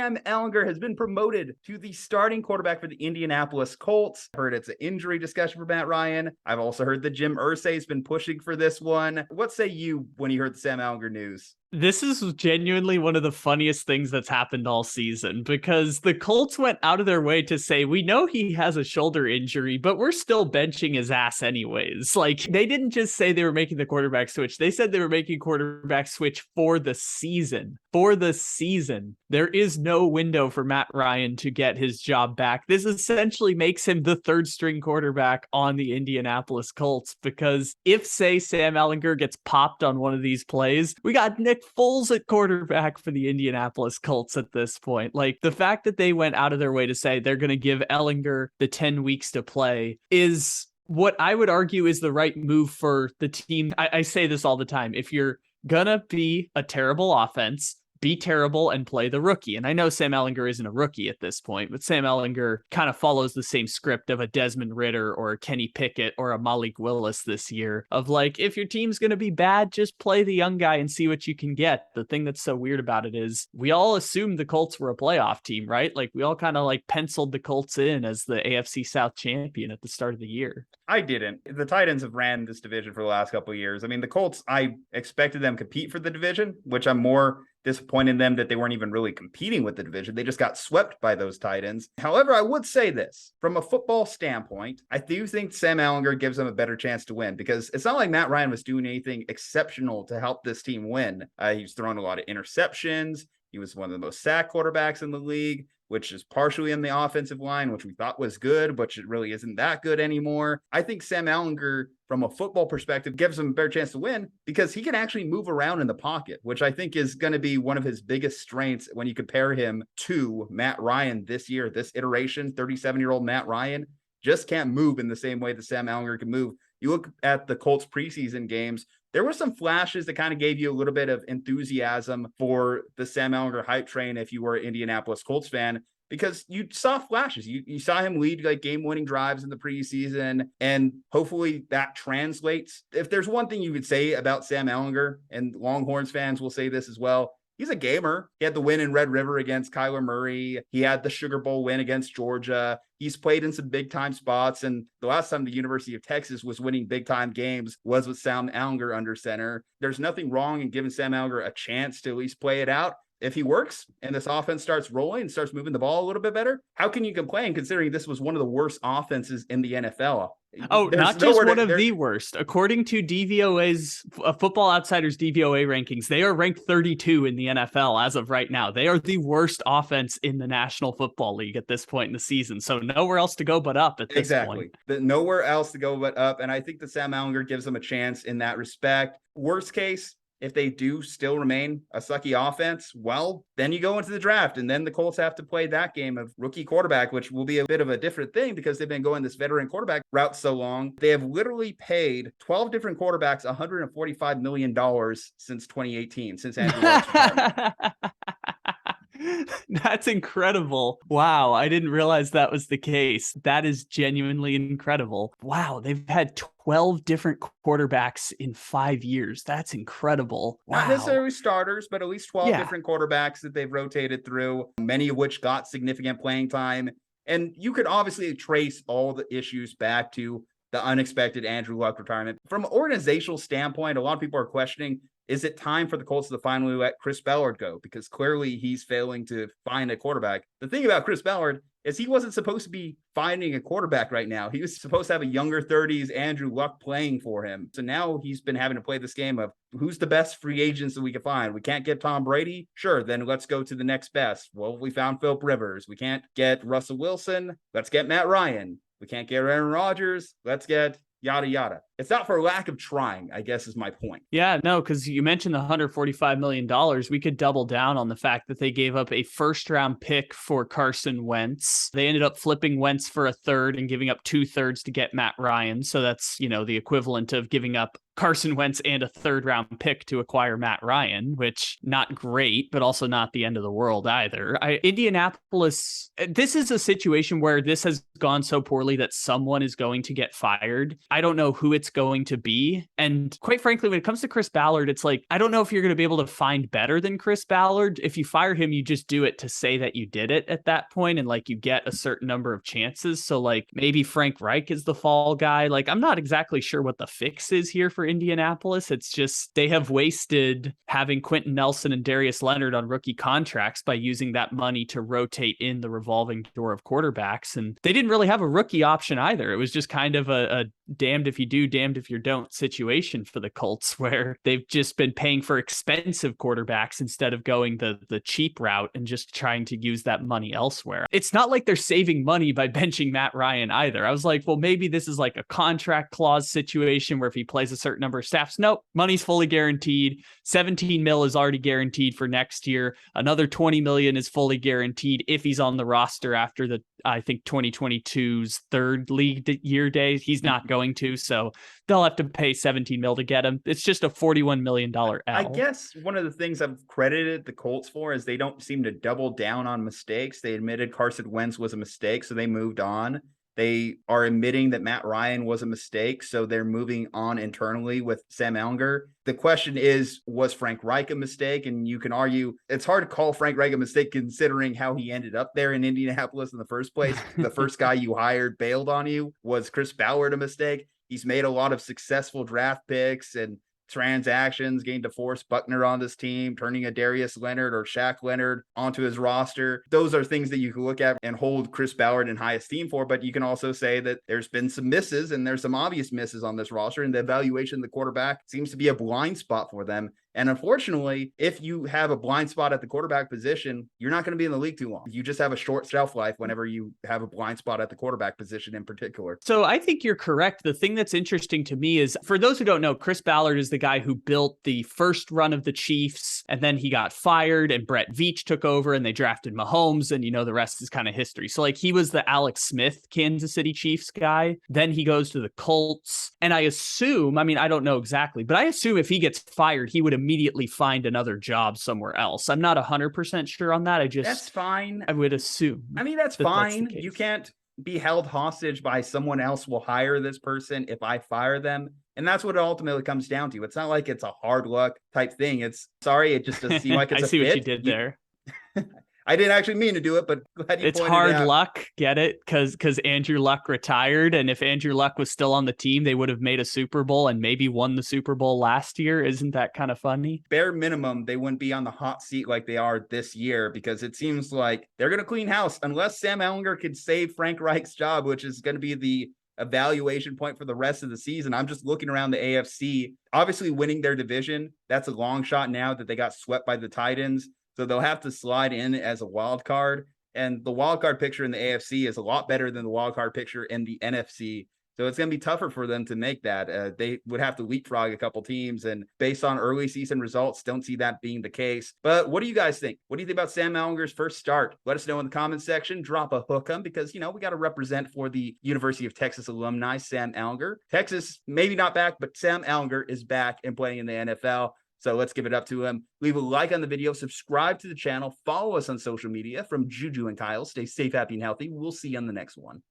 Sam Ehlinger has been promoted to the starting quarterback for the Indianapolis Colts. I've heard it's an injury discussion for Matt Ryan. I've also heard that Jim Irsay has been pushing for this one. What say you when you heard the Sam Ehlinger news? This is genuinely one of the funniest things that's happened all season, because the Colts went out of their way to say, we know he has a shoulder injury, but we're still benching his ass anyways. Like, they didn't just say they were making the quarterback switch. They said they were making quarterback switch for the season. For the season. There is no window for Matt Ryan to get his job back. This essentially makes him the third string quarterback on the Indianapolis Colts, because if, say, Sam Ehlinger gets popped on one of these plays, we got Nick Foles at quarterback for the Indianapolis Colts at this point. Like, the fact that they went out of their way to say they're going to give Ehlinger the 10 weeks to play is what I would argue is the right move for the team. I say this all the time. If you're gonna be a terrible offense, be terrible and play the rookie. And I know Sam Ehlinger isn't a rookie at this point, but Sam Ehlinger kind of follows the same script of a Desmond Ridder or a Kenny Pickett or a Malik Willis this year of like, if your team's going to be bad, just play the young guy and see what you can get. The thing that's so weird about it is we all assumed the Colts were a playoff team, right? Like, we all kind of like penciled the Colts in as the AFC South champion at the start of the year. I didn't. The Titans have ran this division for the last couple of years. I mean, the Colts, I expected them to compete for the division, which I'm more disappointed in them that they weren't even really competing with the division. They just got swept by those Titans. However, I would say this, from a football standpoint, I do think Sam Ehlinger gives them a better chance to win, because it's not like Matt Ryan was doing anything exceptional to help this team win. He was throwing a lot of interceptions. He was one of the most sacked quarterbacks in the league, which is partially in the offensive line, which we thought was good, but it really isn't that good anymore. I think Sam Ehlinger, from a football perspective, gives him a better chance to win because he can actually move around in the pocket, which I think is going to be one of his biggest strengths when you compare him to Matt Ryan this year. This iteration, 37-year-old Matt Ryan just can't move in the same way that Sam Ehlinger can move. You look at the Colts preseason games, there were some flashes that kind of gave you a little bit of enthusiasm for the Sam Ehlinger hype train if you were an Indianapolis Colts fan, because you saw flashes. You saw him lead like game-winning drives in the preseason, and hopefully that translates. If there's one thing you could say about Sam Ehlinger, and Longhorns fans will say this as well, he's a gamer. He had the win in Red River against Kyler Murray. He had the Sugar Bowl win against Georgia. He's played in some big-time spots, and the last time the University of Texas was winning big-time games was with Sam Ehlinger under center. There's nothing wrong in giving Sam Ehlinger a chance to at least play it out. If he works and this offense starts rolling and starts moving the ball a little bit better, how can you complain considering this was one of the worst offenses in the NFL? Oh, there's not just one of the worst. According to DVOA's Football Outsiders DVOA rankings, they are ranked 32 in the NFL as of right now. They are the worst offense in the National Football League at this point in the season. So nowhere else to go but up at this point. Nowhere else to go but up. And I think that Sam Ehlinger gives them a chance in that respect. Worst case, if they do still remain a sucky offense, well, then you go into the draft, and then the Colts have to play that game of rookie quarterback, which will be a bit of a different thing because they've been going this veteran quarterback route so long. They have literally paid 12 different quarterbacks $145 million since 2018, since Andrew Luck's retirement. That's incredible. Wow, I didn't realize that was the case. That is genuinely incredible. Wow, they've had 12 different quarterbacks in 5 years. That's incredible. Wow. Not necessarily starters, but at least 12 different quarterbacks that they've rotated through, many of which got significant playing time. And you could obviously trace all the issues back to the unexpected Andrew Luck retirement. From an organizational standpoint, a lot of people are questioning, is it time for the Colts to finally let Chris Ballard go? Because clearly he's failing to find a quarterback. The thing about Chris Ballard is he wasn't supposed to be finding a quarterback right now. He was supposed to have a younger 30s Andrew Luck playing for him. So now he's been having to play this game of who's the best free agents that we can find. We can't get Tom Brady. Sure, then let's go to the next best. Well, we found Philip Rivers. We can't get Russell Wilson. Let's get Matt Ryan. We can't get Aaron Rodgers. Let's get yada, yada. It's not for lack of trying, I guess is my point. Yeah, no, because you mentioned the $145 million. We could double down on the fact that they gave up a first-round pick for Carson Wentz. They ended up flipping Wentz for a third and giving up 2/3 to get Matt Ryan. So that's, the equivalent of giving up Carson Wentz and a third-round pick to acquire Matt Ryan, which not great, but also not the end of the world either. Indianapolis, this is a situation where this has gone so poorly that someone is going to get fired. I don't know who it's going to be. And quite frankly, when it comes to Chris Ballard, it's like, I don't know if you're going to be able to find better than Chris Ballard. If you fire him, you just do it to say that you did it at that point, and like you get a certain number of chances. So like maybe Frank Reich is the fall guy. Like I'm not exactly sure what the fix is here for Indianapolis. It's just they have wasted having Quentin Nelson and Darius Leonard on rookie contracts by using that money to rotate in the revolving door of quarterbacks. And they didn't really have a rookie option either. It was just kind of a damned if you do, damned if you don't situation for the Colts, where they've just been paying for expensive quarterbacks instead of going the cheap route and just trying to use that money elsewhere. It's not like they're saving money by benching Matt Ryan either. I was like, well, maybe this is like a contract clause situation where if he plays a certain number of snaps, nope, money's fully guaranteed. 17 mil is already guaranteed for next year. Another 20 million is fully guaranteed if he's on the roster after the, I think 2022's third league year day. He's not going to, so they'll have to pay 17 mil to get him. It's just a $41 million L. I guess one of the things I've credited the Colts for is they don't seem to double down on mistakes. They admitted Carson Wentz was a mistake, so they moved on. They are admitting that Matt Ryan was a mistake, so they're moving on internally with Sam Ehlinger. The question is, was Frank Reich a mistake? And you can argue it's hard to call Frank Reich a mistake considering how he ended up there in Indianapolis in the first place. The first guy you hired bailed on you. Was Chris Ballard a mistake? He's made a lot of successful draft picks and transactions, getting DeForest Buckner on this team, turning a Darius Leonard or Shaq Leonard onto his roster. Those are things that you can look at and hold Chris Ballard in high esteem for, but you can also say that there's been some misses and there's some obvious misses on this roster, and the evaluation of the quarterback seems to be a blind spot for them. And unfortunately, if you have a blind spot at the quarterback position, you're not going to be in the league too long. You just have a short shelf life whenever you have a blind spot at the quarterback position in particular. So I think you're correct. The thing that's interesting to me is, for those who don't know, Chris Ballard is the guy who built the first run of the Chiefs, and then he got fired and Brett Veach took over and they drafted Mahomes, and the rest is kind of history. So like he was the Alex Smith Kansas City Chiefs guy. Then he goes to the Colts. And I assume, I don't know exactly, but I assume if he gets fired, he would immediately find another job somewhere else. I'm not 100% sure on that. That's fine. I would assume. That's fine. You can't be held hostage by someone else will hire this person if I fire them. And that's what it ultimately comes down to. It's not like it's a hard luck type thing. It just doesn't seem like it's I see fit. what you did there. I didn't actually mean to do it, but glad you it's pointed hard it out. Luck, get it? Because Andrew Luck retired, and if Andrew Luck was still on the team, they would have made a Super Bowl and maybe won the Super Bowl last year. Isn't that kind of funny? Bare minimum, they wouldn't be on the hot seat like they are this year, because it seems like they're going to clean house unless Sam Ehlinger could save Frank Reich's job, which is going to be the evaluation point for the rest of the season. I'm just looking around the AFC, obviously winning their division. That's a long shot now that they got swept by the Titans. So they'll have to slide in as a wild card. And the wild card picture in the AFC is a lot better than the wild card picture in the NFC. So it's going to be tougher for them to make that. They would have to leapfrog a couple teams. And based on early season results, don't see that being the case. But what do you guys think? What do you think about Sam Ehlinger's first start? Let us know in the comments section. Drop a hook 'em, because, we got to represent for the University of Texas alumni, Sam Ehlinger. Texas, maybe not back, but Sam Ehlinger is back and playing in the NFL. So let's give it up to him. Leave a like on the video, subscribe to the channel, follow us on social media. From Ju-Ju and Kyle, stay safe, happy, and healthy. We'll see you on the next one.